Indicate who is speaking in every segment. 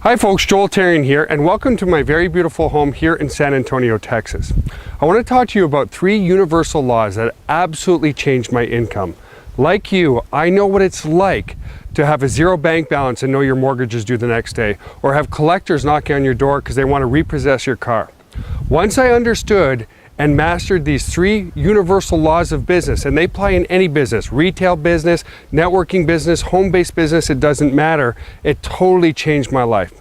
Speaker 1: Hi folks, Joel Therrien here, and welcome to my very beautiful home here in San Antonio, Texas. I want to talk to you about 3 universal laws that absolutely changed my income. Like you, I know what it's like to have a zero bank balance and know your mortgage is due the next day, or have collectors knocking on your door because they want to repossess your car. Once I understood and mastered these 3 universal laws of business, and they apply in any business, retail business, networking business, home-based business, it doesn't matter. It totally changed my life.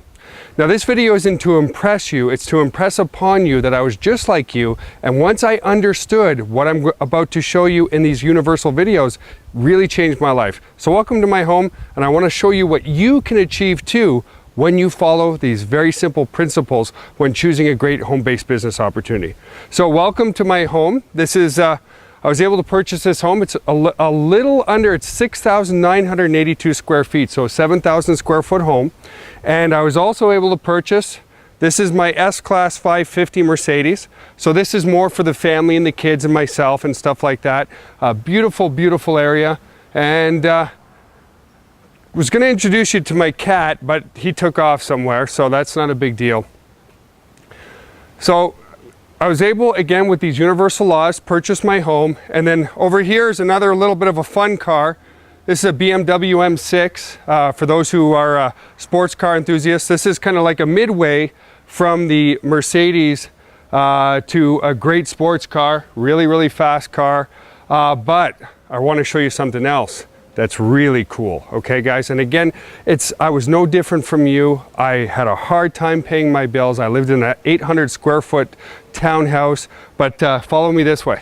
Speaker 1: Now this video isn't to impress you, it's to impress upon you that I was just like you, and once I understood what I'm about to show you in these universal videos, really changed my life. So welcome to my home, and I want to show you what you can achieve too when you follow these very simple principles when choosing a great home-based business opportunity. So welcome to my home. This is, I was able to purchase this home. It's a little under, it's 6,982 square feet, so a 7,000 square foot home. And I was also able to purchase, this is my S-Class 550 Mercedes. So this is more for the family and the kids and myself and stuff like that. Beautiful, beautiful area. And was going to introduce you to my cat, but he took off somewhere, so that's not a big deal. So I was able, again, with these universal laws, purchase my home. And then over here is another little bit of a fun car. This is a BMW M6 for those who are sports car enthusiasts. This is kind of like a midway from the Mercedes to a great sports car, really, really fast car. But I want to show you something else that's really cool, okay guys? And again, I was no different from you. I had a hard time paying my bills. I lived in an 800 square foot townhouse, but follow me this way.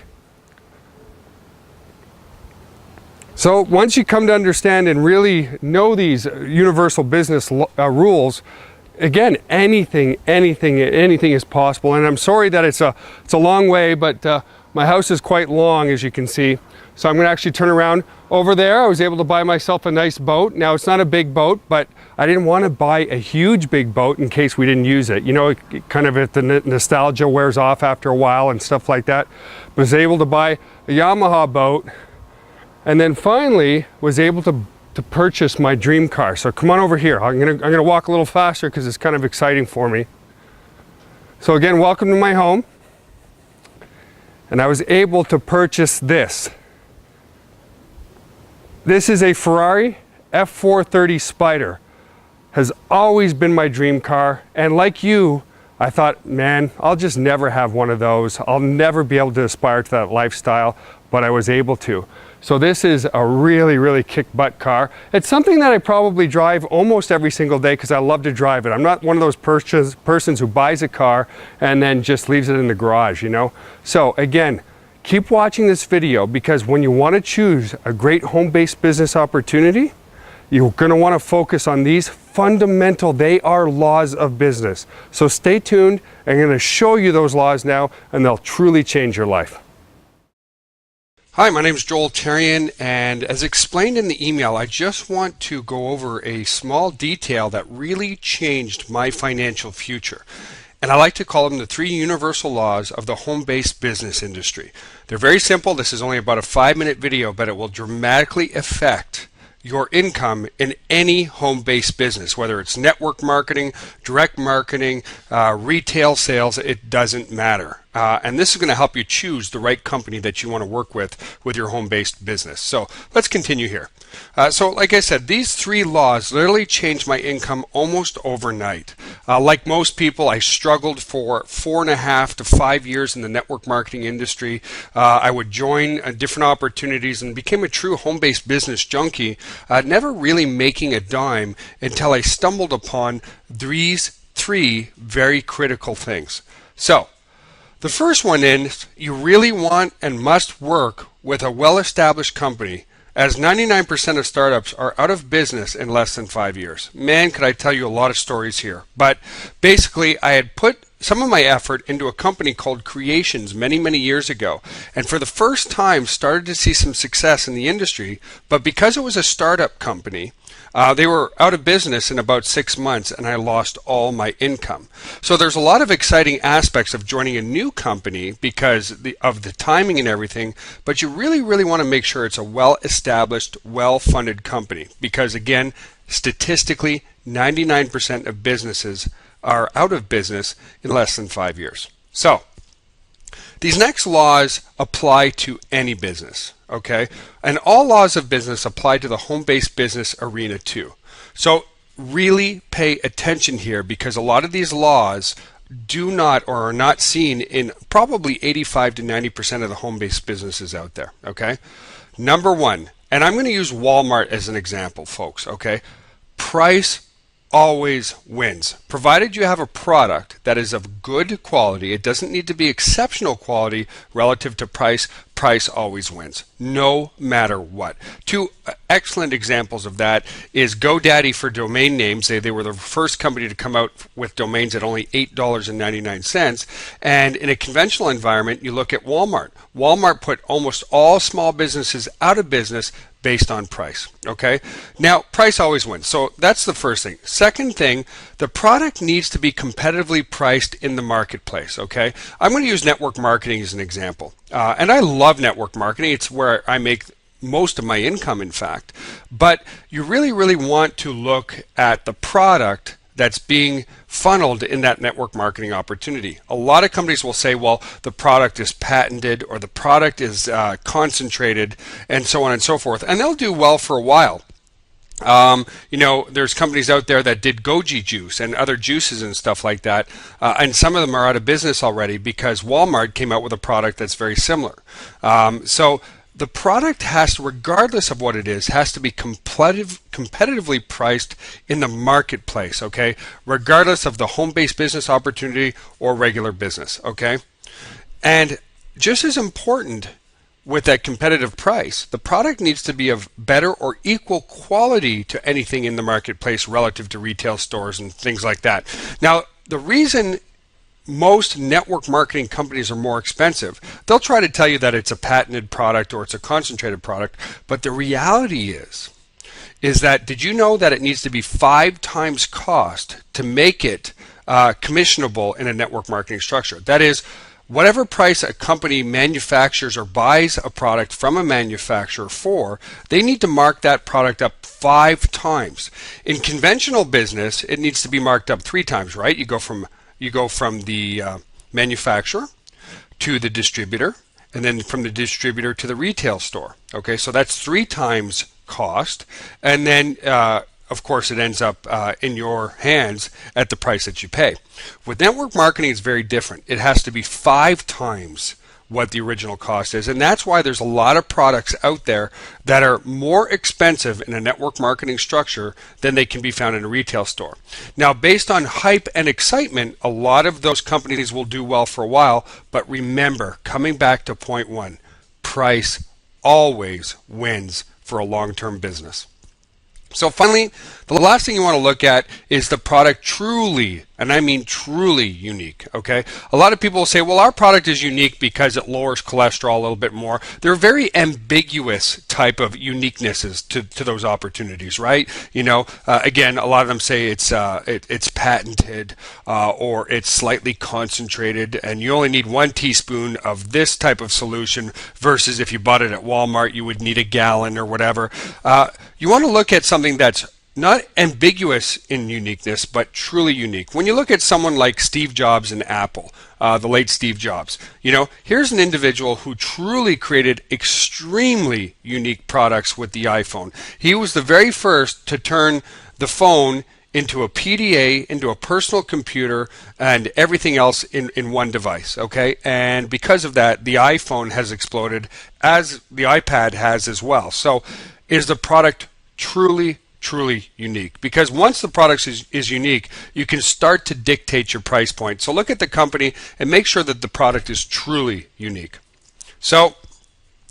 Speaker 1: So once you come to understand and really know these universal business rules, again, anything is possible. And I'm sorry that it's a long way, but my house is quite long, as you can see. So I'm going to actually turn around. Over there, I was able to buy myself a nice boat. Now, it's not a big boat, but I didn't want to buy a huge big boat in case we didn't use it. You know, kind of if the nostalgia wears off after a while and stuff like that. I was able to buy a Yamaha boat, and then finally was able to purchase my dream car. So come on over here. I'm gonna walk a little faster because it's kind of exciting for me. So again, welcome to my home. And I was able to purchase this. This is a Ferrari F430 Spider. Has always been my dream car. And like you, I thought, man, I'll just never have one of those. I'll never be able to aspire to that lifestyle, but I was able to. So this is a really, really kick-butt car. It's something that I probably drive almost every single day because I love to drive it. I'm not one of those persons who buys a car and then just leaves it in the garage, you know? So again, keep watching this video because when you want to choose a great home-based business opportunity, you're going to want to focus on these fundamental, they are laws of business. So stay tuned. I'm going to show you those laws now and they'll truly change your life. Hi, my name is Joel Therrien, and as explained in the email, I just want to go over a small detail that really changed my financial future. And I like to call them the 3 universal laws of the home-based business industry. They're very simple. This is only about a 5-minute video, but it will dramatically affect your income in any home-based business, whether it's network marketing, direct marketing, retail sales, it doesn't matter. And this is going to help you choose the right company that you want to work with your home-based business. So let's continue here. So like I said, these 3 laws literally changed my income almost overnight. Like most people, I struggled for 4.5 to 5 years in the network marketing industry. I would join different opportunities and became a true home-based business junkie, never really making a dime until I stumbled upon these 3 very critical things. So the first one is you really want and must work with a well-established company, as 99% of startups are out of business in less than 5 years. Man, could I tell you a lot of stories here. But basically, I had put some of my effort into a company called Creations many years ago, and for the first time started to see some success in the industry. But because it was a startup company, they were out of business in about 6 months, and I lost all my income. So there's a lot of exciting aspects of joining a new company because of the timing and everything, but you really want to make sure it's a well-established, well-funded company, because again, statistically, 99% of businesses are out of business in less than 5 years. So, these next laws apply to any business, okay? And all laws of business apply to the home-based business arena too. So really pay attention here, because a lot of these laws do not or are not seen in probably 85 to 90% of the home-based businesses out there, okay? Number one, and I'm going to use Walmart as an example, folks, okay? Price always wins. Provided you have a product that is of good quality, it doesn't need to be exceptional quality relative to price. Price always wins, no matter what. Two excellent examples of that is GoDaddy for domain names. They were the first company to come out with domains at only $8.99. And in a conventional environment, you look at Walmart. Walmart put almost all small businesses out of business based on price, okay? Now, price always wins. So that's the first thing. Second thing, the product needs to be competitively priced in the marketplace, okay? I'm going to use network marketing as an example. And I love network marketing. It's where I make most of my income, in fact. But you really want to look at the product that's being funneled in that network marketing opportunity. A lot of companies will say, well, the product is patented or the product is concentrated and so on and so forth. And they'll do well for a while. You know, there's companies out there that did goji juice and other juices and stuff like that. And some of them are out of business already because Walmart came out with a product that's very similar. So the product has to, regardless of what it is, has to be competitively priced in the marketplace, okay? Regardless of the home-based business opportunity or regular business, okay? And just as important with that competitive price, the product needs to be of better or equal quality to anything in the marketplace relative to retail stores and things like that. Now, the reason most network marketing companies are more expensive, they'll try to tell you that it's a patented product or it's a concentrated product, but the reality is that, did you know that it needs to be 5 times cost to make it commissionable in a network marketing structure? That is, whatever price a company manufactures or buys a product from a manufacturer for, they need to mark that product up 5 times. In conventional business, it needs to be marked up 3 times, right? You go from the manufacturer to the distributor, and then from the distributor to the retail store. Okay, so that's 3 times cost, and then of course it ends up in your hands at the price that you pay. With network marketing, it's very different. It has to be 5 times what the original cost is, and that's why there's a lot of products out there that are more expensive in a network marketing structure than they can be found in a retail store. Now, based on hype and excitement, a lot of those companies will do well for a while, but remember, coming back to point 1, price always wins for a long-term business. So finally, the last thing you want to look at is the product truly, and I mean truly unique, okay? A lot of people will say, well, our product is unique because it lowers cholesterol a little bit more. They're very ambiguous type of uniquenesses to those opportunities, right? You know, again, a lot of them say it's patented or it's slightly concentrated and you only need 1 teaspoon of this type of solution versus if you bought it at Walmart, you would need a gallon or whatever. You want to look at something that's not ambiguous in uniqueness, but truly unique. When you look at someone like Steve Jobs and Apple, the late Steve Jobs, you know, here's an individual who truly created extremely unique products with the iPhone. He was the very first to turn the phone into a PDA, into a personal computer, and everything else in one device, okay? And because of that, the iPhone has exploded, as the iPad has as well. So is the product truly unique? Because once the product is unique, you can start to dictate your price point. So look at the company and make sure that the product is truly unique. So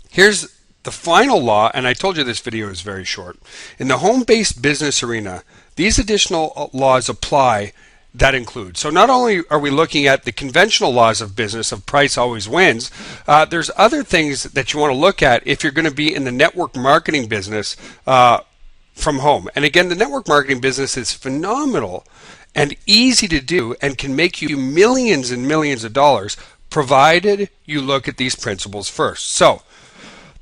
Speaker 1: here's the final law, and I told you this video is very short. In the home-based business arena, these additional laws apply that include. So not only are we looking at the conventional laws of business of price always wins, there's other things that you want to look at if you're going to be in the network marketing business from home. And again, the network marketing business is phenomenal and easy to do and can make you millions and millions of dollars provided you look at these principles first. So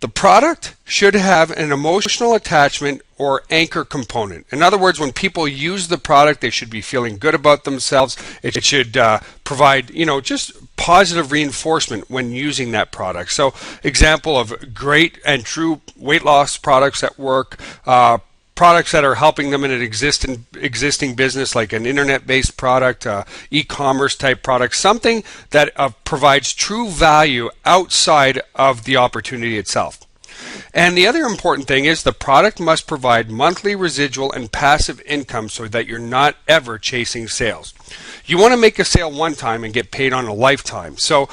Speaker 1: The product should have an emotional attachment or anchor component. In other words, when people use the product, they should be feeling good about themselves. It should provide, just positive reinforcement when using that product. So, example of great and true weight loss products at work, products that are helping them in an existing business, like an internet-based product, e-commerce type product, something that provides true value outside of the opportunity itself. And the other important thing is the product must provide monthly residual and passive income so that you're not ever chasing sales. You want to make a sale one time and get paid on a lifetime. So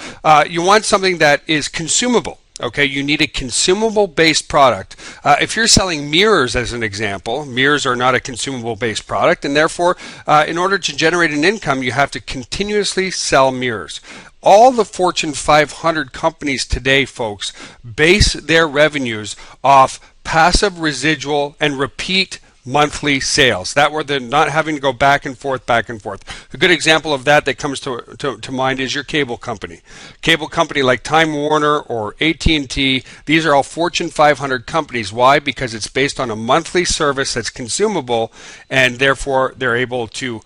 Speaker 1: you want something that is consumable. Okay, you need a consumable-based product. If you're selling mirrors, as an example, mirrors are not a consumable-based product, and therefore, in order to generate an income, you have to continuously sell mirrors. All the Fortune 500 companies today, folks, base their revenues off passive, residual, and repeat monthly sales. That where they're not having to go back and forth. A good example of that comes to mind is your cable company. Cable company like Time Warner or AT&T, these are all Fortune 500 companies. Why? Because it's based on a monthly service that's consumable, and therefore they're able to,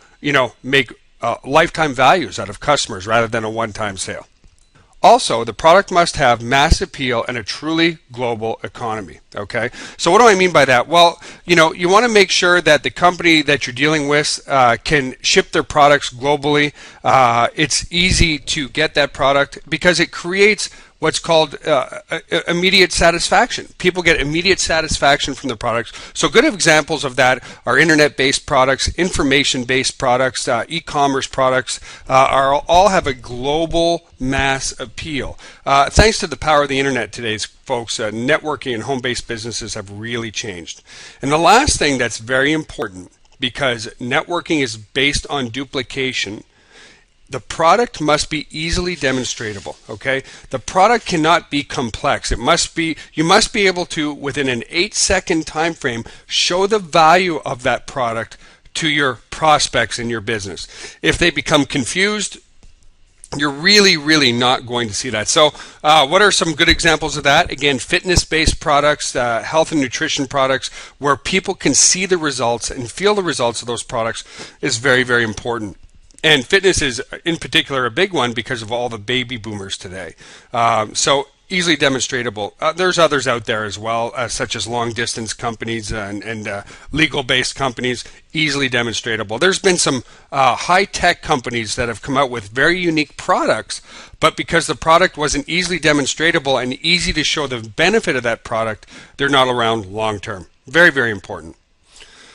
Speaker 1: make lifetime values out of customers rather than a one-time sale. Also, the product must have mass appeal and a truly global economy. Okay, so what do I mean by that? Well, you want to make sure that the company that you're dealing with can ship their products globally. It's easy to get that product because it creates what's called immediate satisfaction. People get immediate satisfaction from the products. So good examples of that are internet-based products, information-based products, e-commerce products, all have a global mass appeal. Thanks to the power of the internet today, folks, networking and home-based businesses have really changed. And the last thing that's very important, because networking is based on duplication, the product must be easily demonstratable. Okay, the product cannot be complex. You must be able to, within an 8-second time frame, show the value of that product to your prospects in your business. If they become confused, you're really not going to see that. So what are some good examples of that? Again, fitness-based products, health and nutrition products, where people can see the results and feel the results of those products is very important. And fitness is, in particular, a big one because of all the baby boomers today. So easily demonstratable. There's others out there as well, such as long-distance companies and legal-based companies, easily demonstratable. There's been some high-tech companies that have come out with very unique products, but because the product wasn't easily demonstratable and easy to show the benefit of that product, they're not around long-term. Very important.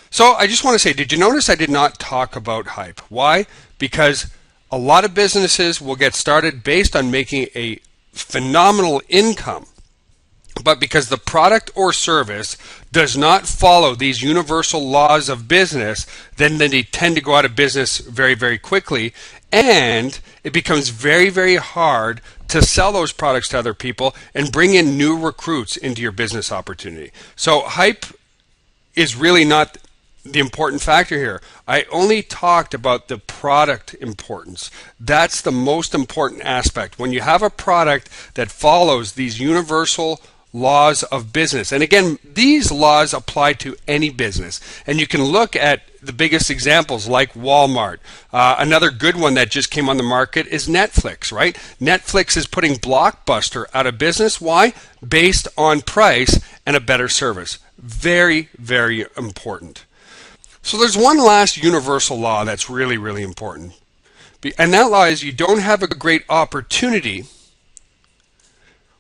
Speaker 1: So I just want to say, did you notice I did not talk about hype? Why? Because a lot of businesses will get started based on making a phenomenal income, but because the product or service does not follow these universal laws of business, then they tend to go out of business very quickly, and it becomes very hard to sell those products to other people and bring in new recruits into your business opportunity. So hype is really not the important factor here. I only talked about the product importance. That's the most important aspect. When you have a product that follows these universal laws of business, and again, these laws apply to any business, and you can look at the biggest examples like Walmart. Another good one that just came on the market is Netflix, right? Netflix is putting Blockbuster out of business. Why? Based on price and a better service. Very important. So there's one last universal law that's really important. And that law is you don't have a great opportunity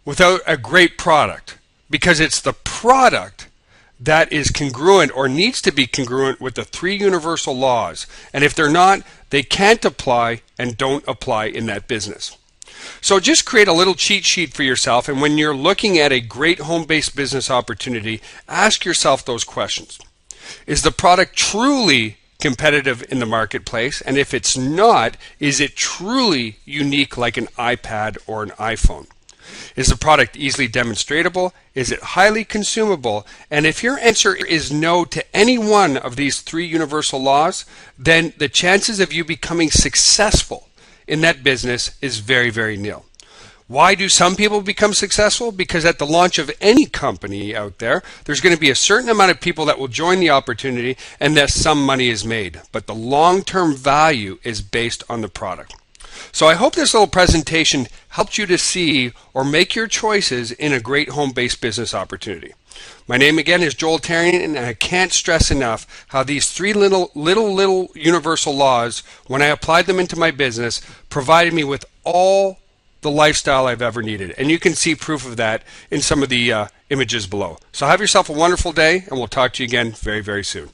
Speaker 1: without a great product, because it's the product that is congruent or needs to be congruent with the 3 universal laws. And if they're not, they can't apply and don't apply in that business. So just create a little cheat sheet for yourself, and when you're looking at a great home-based business opportunity, ask yourself those questions. Is the product truly competitive in the marketplace? And if it's not, is it truly unique like an iPad or an iPhone? Is the product easily demonstratable? Is it highly consumable? And if your answer is no to any one of these 3 universal laws, then the chances of you becoming successful in that business is very nil. Why do some people become successful? Because at the launch of any company out there, there's going to be a certain amount of people that will join the opportunity, and thus some money is made. But the long-term value is based on the product. So I hope this little presentation helped you to see or make your choices in a great home-based business opportunity. My name again is Joel Tarian, and I can't stress enough how these three little universal laws, when I applied them into my business, provided me with all the lifestyle I've ever needed. And you can see proof of that in some of the images below. So have yourself a wonderful day, and we'll talk to you again very, very soon.